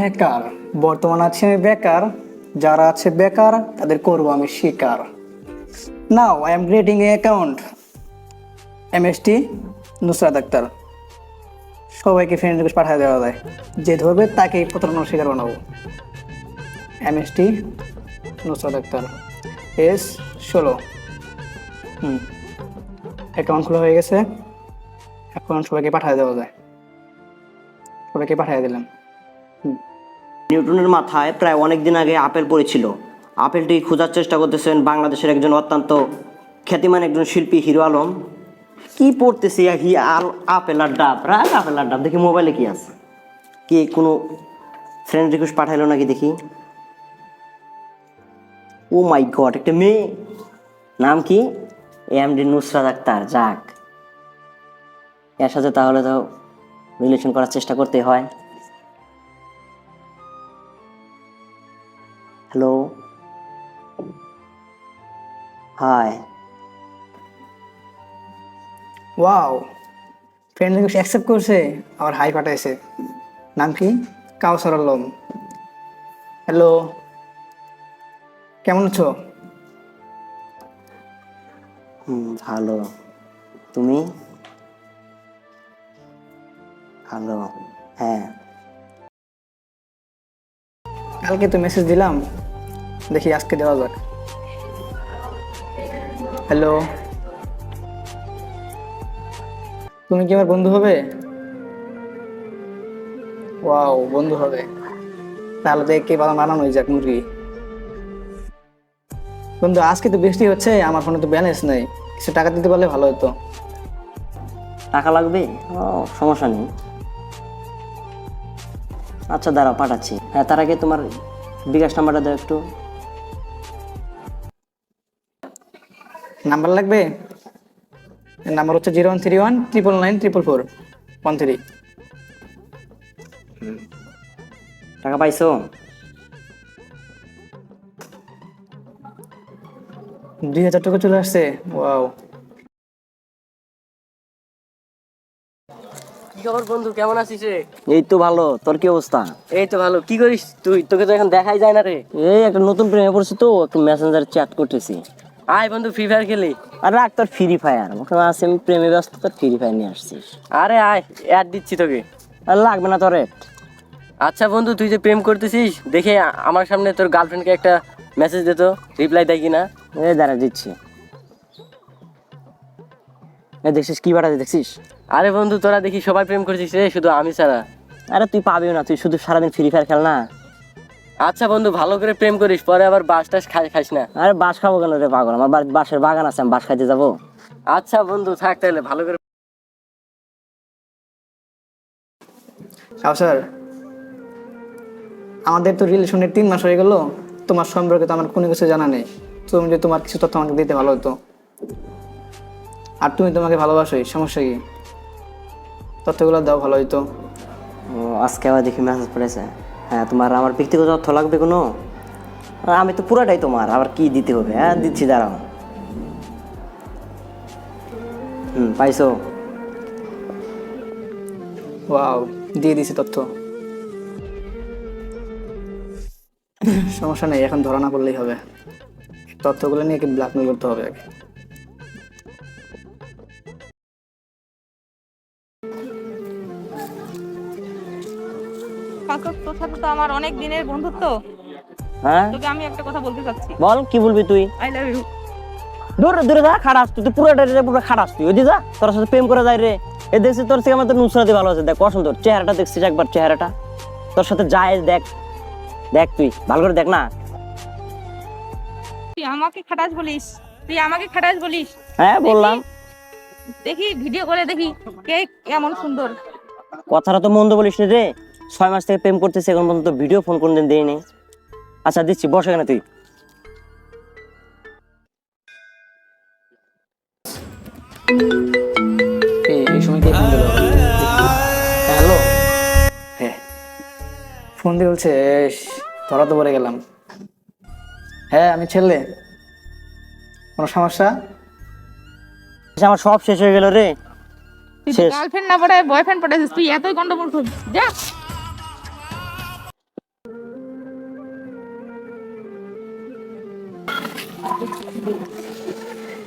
Hacker, বর্তমানে আছি আমি বেকার, যারা আছে বেকার তাদের করবো আমি শিকার। Now I am creating a account MST Nusrat Akter. সবাইকে ফ্রেন্ড রিকোয়েস্ট পাঠিয়ে দেওয়া যায়, যে ধরবে তাকেই প্রতারণার শিকার বানাবো। MST Nusrat Akter S16। Account খোলা হয়ে গেছে, এখন সবাইকে পাঠিয়ে দেওয়া যায়। সবাইকে পাঠিয়ে দিলাম। নিউটনের মাথায় প্রায় অনেক দিন আগে আপেল পড়েছিল। আপেলটি খোঁজার চেষ্টা করতেছেন বাংলাদেশের একজন অত্যন্ত খ্যাতিমান একজন শিল্পী হিরো আলম। কি পড়তেছে আপেল আর ডাব, আপেল আর ডাব, দেখি মোবাইলে কি আছে, কি কোনো ফ্রেন্ড রিকোয়েস্ট পাঠাইলো নাকি দেখি। ও মাই গড, একটা মেয়ে, নাম কি? এমডি নুসরাত আক্তার। যাক, এর সাথে তাহলে তো রিলেশন করার চেষ্টা করতে হয়। Hello, hi. Wow, friend request accept করছে, আবার হাই পাঠাইছে। নাম কি? কাউসার আলম। হ্যালো, কেমন আছো? ভালো, তুমি? ভালো, হ্যাঁ। কালকে তো মেসেজ দিলাম, দেখি আজকে দেওয়া যাক। হ্যালো, তুমি কি আমার বন্ধু হবে? ওয়াও, বন্ধু হবে, তাহলে তো একে বানানো যাক মুরগি। বন্ধু, আজকে তো বৃষ্টি হচ্ছে, আমার ফোনে তো ব্যালেন্স নেই, কিছু টাকা দিতে পারলে ভালো হতো। টাকা লাগবে? ও, সমস্যা নেই। আচ্ছা দাঁড়াও, পাঠাচ্ছি। হ্যাঁ, তার আগে তোমার বিকাশ নাম্বারটা দাও একটু। নাম্বার লাগবে? নাম্বার হচ্ছে 013199944413। টাকা পাইছো? 2000 টাকা চলে আসছে। ওয়াও, কি খবর বন্ধু, কেমন আছিস রে? এই তো ভালো, তোর কি অবস্থা? এই তো ভালো। কি করিস তুই? তোকে তো এখন দেখাই যায় না রে। এই একটা নতুন প্রেমে পড়ছি তো, একটু মেসেঞ্জারে চ্যাট করতেছি। আয় বন্ধু, ফ্রি ফায়ার খেলি। আর রাখ তোর ফ্রি ফায়ার, ওখানে আছে আমি প্রেমে ব্যস্ত, তোর ফ্রি ফায়ার নিয়ে আসছিস। আরে আয়, অ্যাড দিচ্ছি তোকে। আর লাগবে না তোর রেট। আচ্ছা বন্ধু, তুই যে প্রেম করতেছিস, দেখে আমার সামনে তোর গার্লফ্রেন্ডকে একটা মেসেজ দে তো, রিপ্লাই দেয় কিনা। এই দাঁড়া দিচ্ছি। এই দেখছিস কি বাড়াতে দেখছিস? আরে বন্ধু, তোরা দেখি সবাই প্রেম করছিস রে, শুধু আমি ছাড়া। আরে তুই পাবিও না, তুই শুধু সারাদিন ফ্রি ফায়ার খেল না। আচ্ছা বন্ধু, ভালো করে প্রেম করিস, পরে আবার বাস টাস খাইস না। আরে বাস খাবো কেন রে পাগল, আমার বাসের বাগান আছে, আমি বাস খাইতে যাবো। আচ্ছা বন্ধু, থাক তাহলে, ভালো করে। কাউসার, আমাদের তো রিলেশনের 3 মাস হয়ে গেল, তোমার সম্পর্কে তো আমার কোনো কিছু জানা নেই। তুমি যে তোমার কিছু তথ্য আমাকে দিতে ভালো হতো। আর তুমি তোমাকে ভালোবাসোই, সমস্যা কি? তথ্যগুলো দাও, ভালো হইতো। ও, আজকে আবার দেখি মেসেজ পড়েছে। হ্যাঁ, তোমার আমার ব্যক্তিগত তথ্য লাগবে কোনো? আমি তো পুরাটাই তোমার, আবার কি দিতে হবে? হ্যাঁ দিচ্ছি, দাঁড়াও। পাইছো? ওয়াও, দিয়ে দিছি তথ্য। সমস্যা নেই, এখন ধরা না পড়লেই হবে। তথ্যগুলো নিয়ে ব্ল্যাকমেল করতে হবে আগে। কাকু, তোর সাথে তো আমার অনেক দিনের বন্ধুত্ব। হ্যাঁ তোকে আমি একটা কথা বলতে চাচ্ছি। বল, কি বলবি তুই? I love you. দূরে দূরে যা, খারাপ তুই তো পুরোটা পুরো খারাপ তুই। ওই যা, তোর সাথে প্রেম করে যায় রে। এ দেখছি তোর থেকে আমার তো নুসরাতি ভালো আছে। দেখ কসম, তোর চেহারাটা দেখছিস একবার, চেহারাটা তোর সাথে যায়। দেখ দেখ, তুই ভালো করে দেখ না। তুই আমাকে খাটাস বলিস? তুই আমাকে খাটাস বলিস? হ্যাঁ বললাম। দেখি ভিডিও করে দেখি কে কেমন সুন্দর। কথাটা তো মন্দ বলিস নি রে। 6 মাস থেকে প্রেম করতেছি, এখন পর্যন্ত ভিডিও ফোন কোনদিন দেয়নি। আচ্ছা দিচ্ছি, বস এখানে তুই। এই সময় কে ফোন দিল? হ্যালো, হ্যাঁ ফোন দিয়ে বলছে, ধরা তো পড়ে গেলাম। হ্যাঁ আমি ছেলে, কোনো সমস্যা? আমার সব শেষ হয়ে গেল রে। তুই শেষ। গার্লফ্রেন্ড না পড়ায় বয়ফ্রেন্ড পড়াইছিস, তুই এতই গন্ডমূর্খ। যা।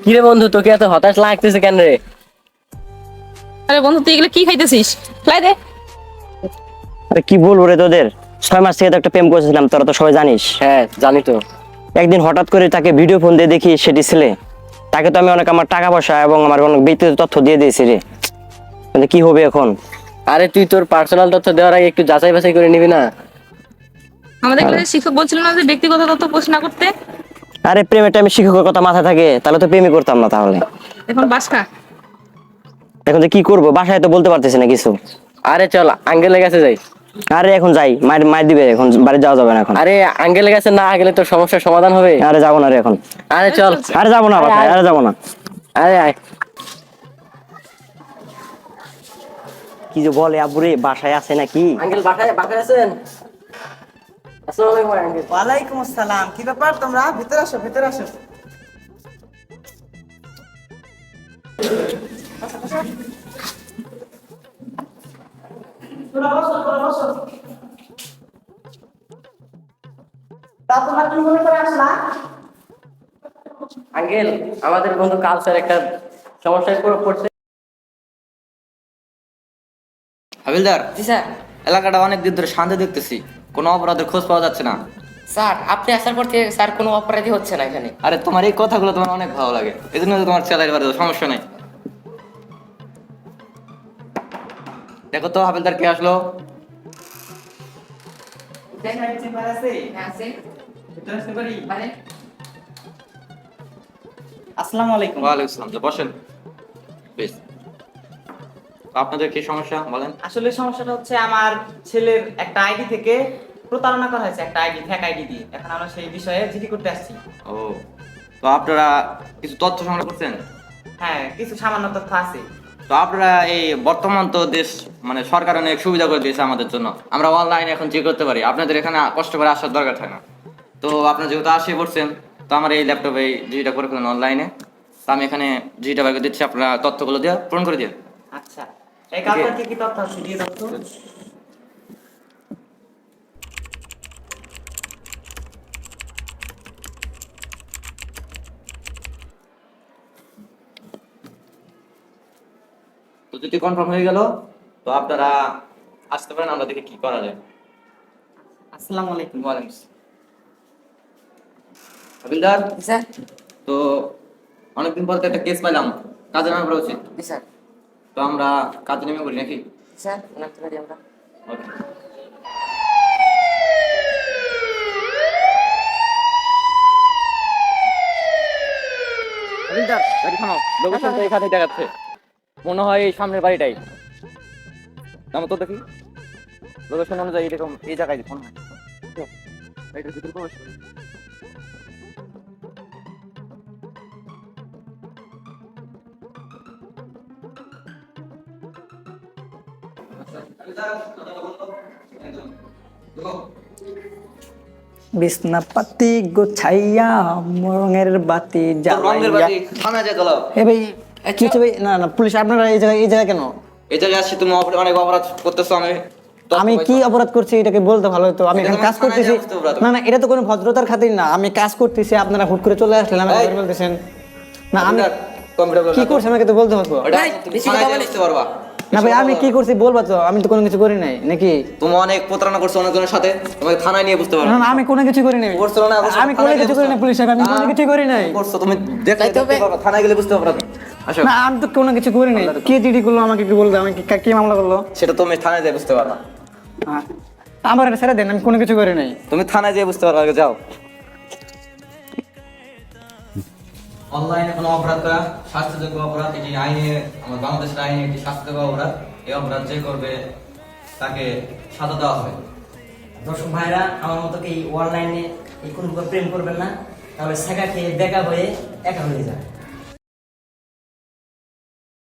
কি রে বন্ধু, তোকে এত হতাশ লাগতেছে কেন রে? আরে বন্ধু তুই এগুলো কি খাইতেছিস? ফেলাই দে। আরে কি বলবো রে তোদের, 6 মাস থেকে তো একটা প্রেম করেছিলাম, তোরা তো সবাই জানিস। হ্যাঁ জানি তো। একদিন হঠাৎ করে তাকে ভিডিও ফোন দিয়ে দেখি সেটি ছেলে। তাকে তো আমি অনেক আমার টাকা পয়সা এবং আমার অনেক ব্যক্তিগত তথ্য দিয়ে দিয়েছি রে। কিন্তু কি হবে এখন? আরে তুই তোর পার্সোনাল তথ্য দেওয়ার আগে একটু যাচাই বাছাই করে নিবি না? আমাদের ক্লাসে শিক্ষক বলছিল না যে ব্যক্তিগত তথ্য পোস্ট না করতে? আরে প্রেমের টাইমে শিক্ষকের কথা মাথায় থাকে, তাহলে তো প্রেমই করতাম না তাহলে। এখন বাসকা। এখন যে কি করবো, বাসায় তো বলতে পারতেছি না কিছু। আরে চল আঙ্কেলের কাছে যাই। আরে এখন যাই, মায়ের মায়ের দিবে, এখন বাড়ি যাওয়া যাবে না এখন। আরে আঙ্কেলের কাছে না গেলে তোর সমস্যার সমাধান হবে। আরে যাবো না রে এখন। আরে চল। আরে যাবো না বাসায়, আরে যাবো না। আরে আয়। কি যে বলে আব্বুরে, বাসায় আছে নাকি? আঙ্কেল বাসায় বাসায় আছেন? আসসালামু আলাইকুম আঙ্কেল। ওয়ালাইকুম আসসালাম। কি ব্যাপার তোমরা? ভিতরে আসো, ভিতরে আসো। তা তোমরা কি মনে করে আসলা? আঙ্কেল আমাদের বন্ধু কালচার একটা সমস্যায় পড়ছে। হাবিলদার, জি স্যার। এলাকাটা অনেক দিন ধরে শান্তি দেখতেছি, কোনো অপরাধের খোঁজ পাওয়া যাচ্ছে না। স্যার আপনি আসার পর থেকে স্যার কোনো অপরাধী হচ্ছে না এখানে। আরে তোমার এই কথাগুলো তোমার অনেক ভালো লাগে, এই জন্য তো তোমার চেলাইতে পারে, সমস্যা নাই। দেখো তো হাবিলদার কে আসলো। চেম্বার আছে? হ্যাঁ, ভিতরে আসতে পারি? মানে আসসালামু আলাইকুম। ওয়ালাইকুম আসসালাম, তো বসেন। বেশ, তো আপনাদের কি সমস্যা বলেন। আসলে সমস্যাটা হচ্ছে আমার ছেলের একটা আইডি থেকে প্রতারণা করা হয়েছে, একটা আইডি ফেক আইডি দিয়ে। এখন আমরা সেই বিষয়ে জিডি করতে আসছি। ও, তো আপনারা কিছু তথ্য সংগ্রহ করছেন? হ্যাঁ, কিছু সামান্য তথ্য আছে। তো আপনারা এই বর্তমান তো দেশ মানে সরকার অনেক সুবিধা করে দিয়েছে আমাদের জন্য, আমরা অনলাইনে এখন চেক করতে পারি, আপনাদের এখানে কষ্ট করে আসার দরকার থাকে না। তো আপনারা যেহেতু আসে পড়ছেন, তো আমার এই ল্যাপটপে জিটা করে ফেলেন অনলাইনে। তো আমি এখানে জিটা বাইকে দিচ্ছি, আপনারা তথ্যগুলো দিয়ে পূরণ করে দিন। আচ্ছা, এই কাগজে কি কি তথ্য আছে দিয়ে তথ্য? তো যদি কনফার্ম হয়ে গেল, তো আপনারা আসতে পারেন, আমরা দেখি কি করা যায়। আসসালামু আলাইকুম। ওয়ালাইকুম আসসালাম। হাবিলদার, স্যার। তো অনেকদিন পর তো একটা কেস পাইলাম, কাজে নামে পড়া উচিত। জি স্যার। তো আমরা কাজে নেমে করি নাকি? স্যার নামতে পারি আমরা? ওকে। হাবিলদার, গাড়ি থামাও, লোকেশন তো এখানেই দেখাচ্ছে, মনে হয় এই সামনের বাড়িটাই। নাম তো দেখি, লোকেশন অনুযায়ী এরকম এই জায়গায় ফোন হয়। বাড়িটার ভিতরে প্রবেশ করি। বিছনা পাতি গোছাইয়া রঙের বাতি রঙের জ্বালাইয়া। বাতি থানা যায় চলো। এ ভাই কি হচ্ছে ভাই? না না, পুলিশ আপনারা এই জায়গায় কেন? এই জায়গায় আসছি, তুমি অনেক অপরাধ করতেছো। আমি কি অপরাধ করছি এটাকে বলতে ভালো হতো। আমি এটা এখানে তোমার কাজ থানায় করতেছি। যাওয়া উচিত অপরাধ। না না, এটা তো কোনো ভদ্রতার খাতির না। আমি কাজ করতেছি, আপনারা হুট করে চলে আসলেন, আমাকে এই! ধরে বলতেছেন। না আমি কম্পিউটার কি করছি আমাকে তো বলতে হতো। বেশি কথা বলিস। বুঝতে পারবা। না ভাই আমি কি করছি বলবা তো? আমি তো কোনো কিছু করি নাই নাকি? তুমি অনেক প্রতারণা করছো অনেকজনের সাথে, তোমাকে থানায় নিয়ে বুঝতে না পারবা। না, আমি কোনো কিছু করি নাই। করছো না, করছো না, আমি কোনো থানায় কিছু গেলে করি না বুঝতে পুলিশ সাহেব, আমি কোনো পারবা। কিছু করি নাই। করছো তুমি, দেখলে দেখতে পারবা, থানায় গেলে বুঝতে পারবা। আসো, না আমি তো কোনো কিছু করি নাই। কে জিডি করলো আমাকে কি বলবে? আমি কি মামলা করলো? সেটা তুমি থানায় যেয়ে বুঝতে পারবা। হ্যাঁ। আমার এটা ছেড়ে দেন, আমি কোনো কিছু করি নাই। তুমি থানায় যেয়ে বুঝতে পারবা, আগে যাও। অনলাইনে কোনো অপরাধ করা শাস্তিযোগ্য অপরাধ, এটি আইনে, আমার বাংলাদেশের আইনে একটি শাস্তিযোগ্য অপরাধ। এই অপরাধ যে করবে তাকে সাজা দেওয়া হবে। দর্শক ভাইরা, আমার মতো কি অনলাইনে এই কোনো প্রেম করবেন না, তাহলে শেখা খেয়ে বেকা হয়ে একা হয়ে যায়।